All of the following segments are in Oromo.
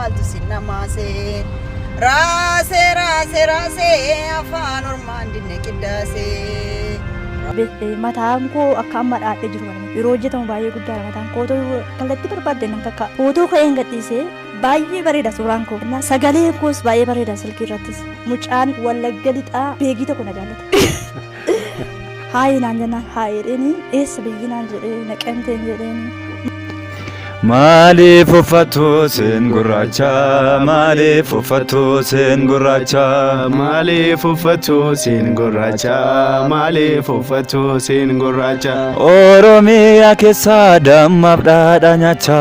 maaltu sinnamaase raase raase raase afaan ormaan dinne qiddaase. Mataan koo akka amma dhaadhee jiru yeroo hojjetamu baay'ee guddaadha. Mataan koo kallattii barbaadde nan takka footoo ka'een gadhiisee baay'ee bareeda suuraan koo. Sagaleen koos baay'ee bareeda silkii irrattis. Mucaan Wallagga lixaa beegii tokko na jaallata. Haayii naan jennaan haayiidheeni eessa biyyi naan jedhee naqamteen jedheeni. Maaliif uffatu sin gurraacha maaliif uffatu sin gurraacha maaliif uffatu sin gurraacha maaliif uffatu sin gurraacha Oromiyaa keessa dammaaf dhaadhaa nyaacha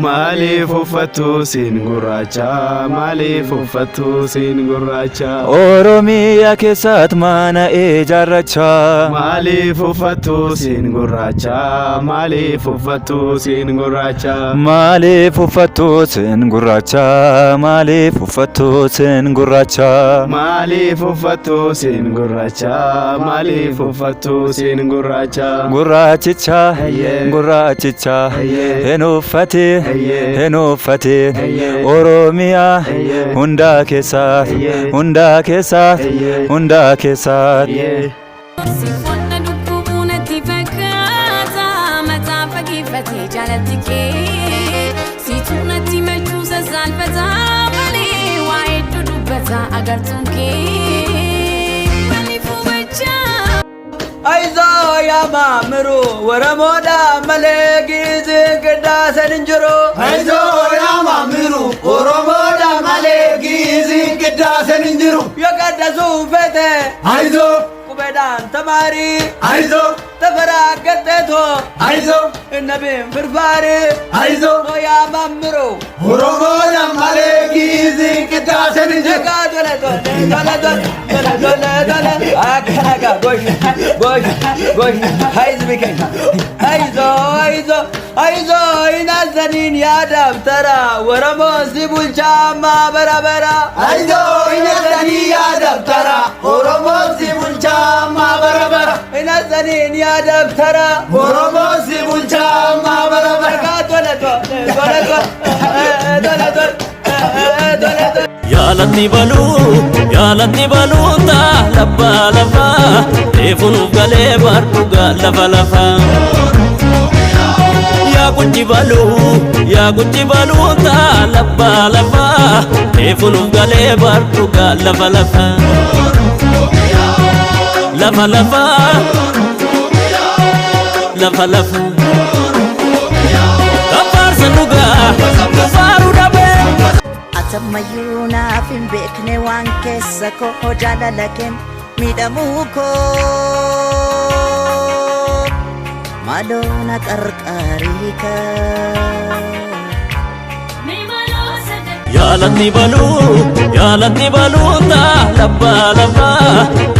maaliif uffatu sin gurraacha maaliif uffatu sin gurraacha Oromiyaa keessatti mana ijaarracha maaliif uffatu sin gurraacha maaliif uffatu sin gurraacha Maaliif uffatu sin gurraacha maaliif uffatu sin gurraacha maaliif uffatu sin gurraacha maaliif uffatu sin gurraacha Gurraachicha gurraachicha hin uffate Oromiyaa hundaa keessa hundaa keessa hundaa keessa Aizo ya mamru waramoda malegizi qiddaase ninjiru Aizo ya mamru Oromoda malegizi qiddaase ninjiru yaqaddasu fete Aizo kubedan tamari Aizo tafaraqateto Aizo nabin firfari Aizo ya mamru Oromoda malegizi qiddaase ninjiru Akaga gosh Haiz bikin Aizo inazanin ya daftara Waramo sibulcha ma barabara Aizo inazanin ya daftara Oromo sibulcha ma barabara inazanin ya daftara Oromo sibulcha ma barabara Yaalatti baluu taa labba lafa reefuun galee barruga lafa lafa. Yaa guchi baluu taa labba lafa reefuun galee barruga lafa lafa. Lafa lafa lafa lafa. Kafaarsa dhugaa kafaaru dhabee. Atamayyuu naaf hin beekne waan keessa koo jaalala keen miidhamuu koo maaloo na qarqaarii Yaalatti baluu taa labba lafa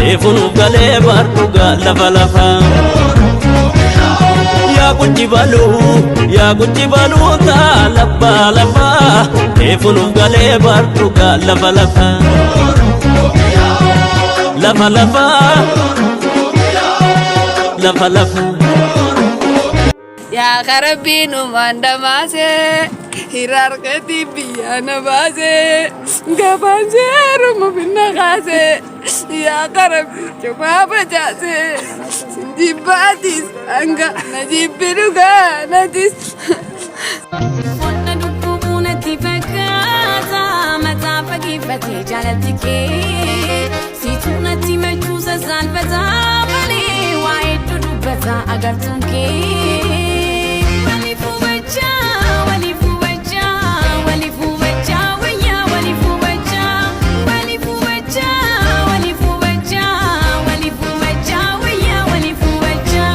reefuun galee barruga lafa lafa. Yaa guchi baluu taa labba lafa reefuun galee barruga lafa lafa. Lafa lafa lafa lafa. Yaa karabbiin umanda maase hirarqati biyyaana baase gabaan seeruma finna kaase yaa karabbii cumaa facaase sinjibbaatis hanga na jibbi dhugaanatis. Fakkii jaalatti kee siituu natti machuusa saanfataa malee waa hedduu dubbata agartuun kee. Waliif hubachaa waliif hubachaa waliif hubachaa wayyaa waliif hubachaa waliif hubachaa waliif hubachaa waliif hubachaa wayyaa waliif hubachaa.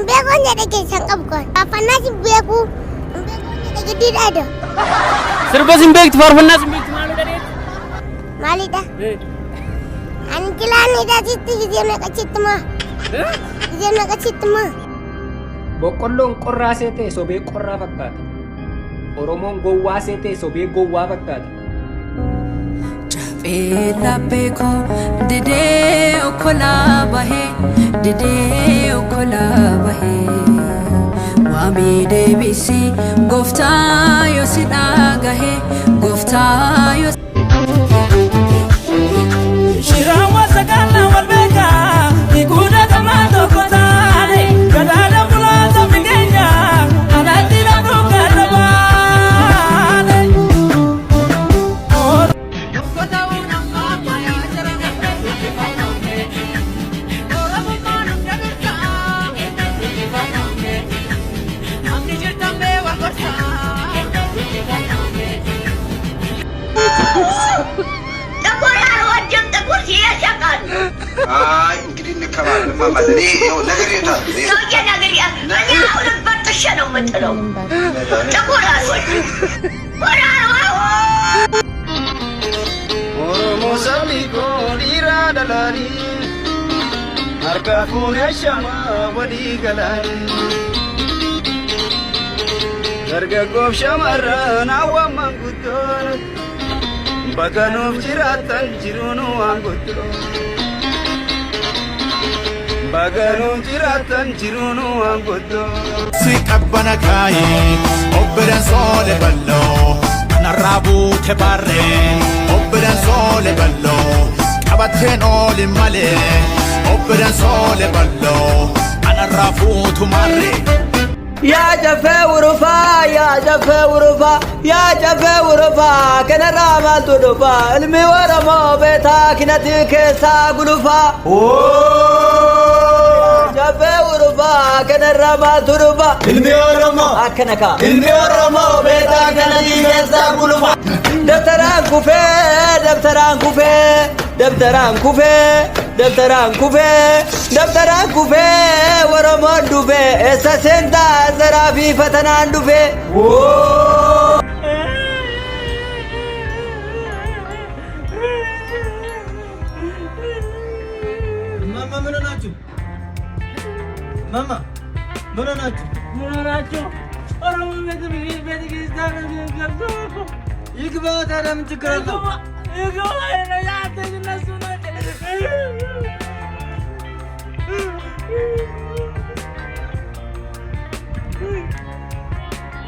Beekuun jedhe keessan qabkoon faarfannaa sin beekuu beekuun jedhe giddiidhaadha. Sirba sin beekti faarfannaa sin beekti maaloo dhadeet? Maalidha? Ani kilaanidha sitti gizee meeqachitti maa? Gizee meeqachitti maa? Boqqolloon qorraa seetee sobee qorraa fakkaata. Oromoon gowwaa seetee sobee gowwaa fakkaata. Cabee laphee koo didee okkolaa bahee didee okkolaa bahee. Rabbi deebisi gooftaa yoo si dhagahe gooftaa yoo Shirawa sakala walbeka ikuda kama tokotane kadala fulata mingenya anatila kukarabane Kota una kama ya jarana Ora mano kadaka Amni jirtambe wakosa እንግዲህ እንከባለን ማማዘኔ ነው ነገር ይታል ሰውዬ ነገር ያ እኛ ሁለት በጥሽ ነው የምጥለው ተቆራሶች ኦሮሞ ሰሚኮ ዲራ ደላሪ አርካፉን ያሻማ ወዲ ገላሪ ደርገጎፍ ሸመረን አዋማን ጉዶን በገኑፍ ጅራተን ጅሩኑ አንጉዶ Bagaru jiratan jirunu angodo Si kabbana kai obberan sole ballo Narabu te barre obberan sole ballo Kabaten ole male obberan sole ballo Anarafu tumare يا جفا ورفا يا جفا ورفا يا جفا ورفا كان راما تدفا المي ورمو بيتك نتيك ساقلفا جفا ورفا كان راما تدفا المي ورمو أكنكا المي ورمو بيتك نتيك ساقلفا دفتران كوفي دفتران كوفي دفتران كوفي دفتران كوفي دفتران كوفي ورمو دوفي سنتا زرافي فتنان دوفي ماما منو ناتشو ماما منو ناتشو ورمو بيت كيستان يقبا ترى من تكرهه يقبا انا يعطي الناس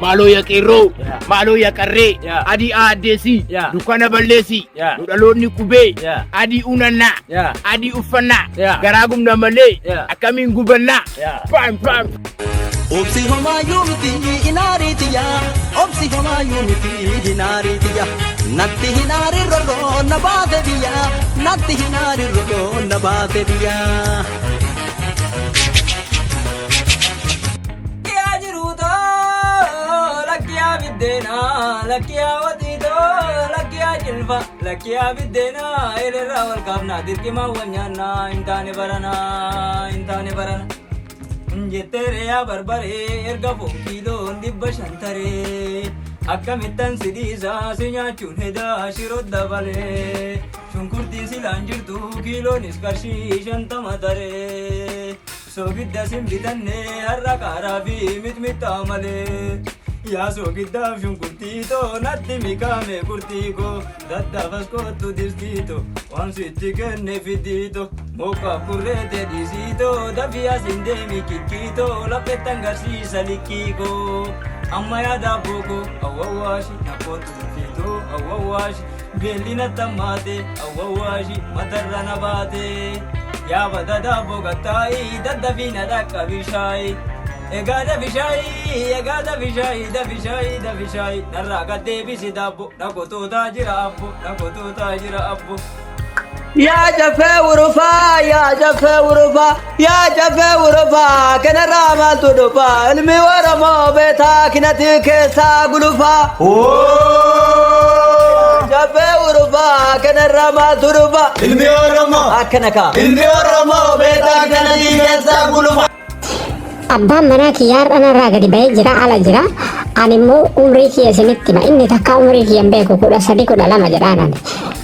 Malo ya kero, malo ya kare, adi adesi, dukana balesi, nudaloni kube, adi unana, adi ufana, garagum na male, akamin gubana, pam pam. Obsi homa yumti inaritiya Obsi homa yumti inaritiya Natti hinari rolo nabate biya Natti hinari rolo nabate biya Kya jiruto lakya videna lakya wadido lakya jilva lakya videna ele rawal kabna dirkima wanyana intane barana Jettere ya barbare erga fokilo dibba shantare akkamittan sidisa sinyachun heda shirod dabale shunkurti silanjirtu kilo niskarshi shantama dare sogidda simbitanne harra karafi mitmitta male ya sogidda shunkurti to natti mikame kurtiko dadda vaskottu distito wansiti kenne fidito moka kurrete disito davia sindemi kikito lapettangarsi salikiko amma ya daboko awawashi nakotu fito awawashi belina tamate awawashi matarra nabate ya badada bogatai dadda vina dakabishai Egada vishai narraga devi sidabbo nakoto tajira abbo يا جفا ورفا يا جفا ورفا يا جفا ورفا كان راما تدفا المي ورمو بيتك نتيك ساقلفا جفا ورفا كان راما تدفا المي ورمو أكنكا المي ورمو بيتك نتيك ساقلفا Abbaan manaa kiyyaar dhanarraa gadi bahee jira ala jira. Ani immoo umrii kiyya isinitti hima. Inni takka umrii kiyya hin beeku 13 12 jedhaan.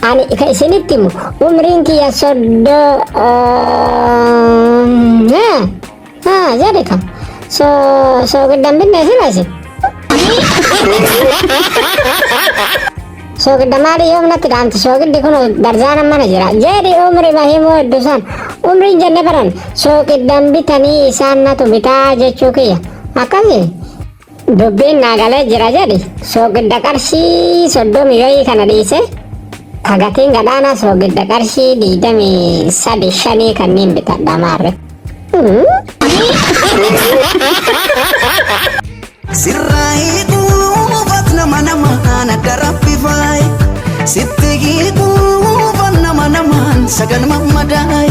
Ani ka isinitti himu umriin kiyya jedhe kam. So giddan binne sinasi. Soogidda maali yoomnatti dhaamti soogiddi kun darzaana mana jira jedhi umri mahimoo hedduusan umriin jenne baran soogiddan bitanii isaan natu bitaa jechuu kiyya akkasi Dubbiin naagalee jira jedhi soogidda qarshii 30 kana dhiise kagatiin gadaanaa soogidda qarshii 23 kanneen bitadha maarre. Sirraa'ii quufat nama namaan akka raffifaayi sitti hiikuufan nama namaan sagal mammadaay.